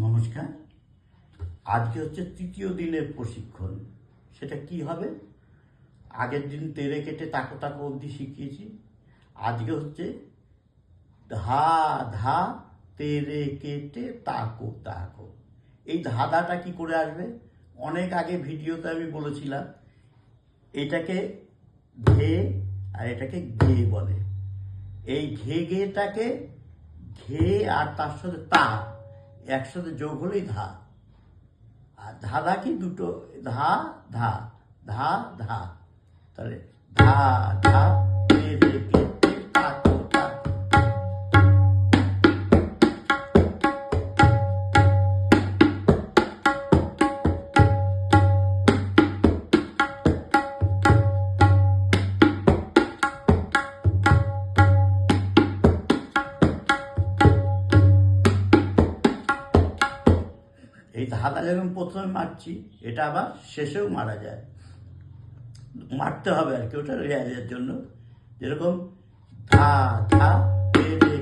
নমস্কার। আজকে হচ্ছে তৃতীয় দিনের প্রশিক্ষণ। সেটা কি হবে? আগের দিন তেরে কেটে তাকো তাকো অবধি শিখিয়েছি। আজকে হচ্ছে ধা ধা তেরে কেটে তাকো তাকো। এই ধাঁধাটা কি করে আসবে? অনেক আগে ভিডিওতে আমি বলেছিলাম এটাকে ঘে আর এটাকে গে বলে। এই ঘে গেটাকে ঘে আর তার সাথে তা একসাথে যোগ হলেই ধা। আর ধাঁধা কি দুটো, ধা ধা ধা ধা। তাহলে ধা ধা তেরে কেটে তাকো তাকো। এই ধাঁধা যখন প্রথমে মারছি, এটা আবার শেষেও মারা যায়, মারতে হবে আর কি, ওটা রেয়াজের জন্য। যেরকম ধা ধা তেরে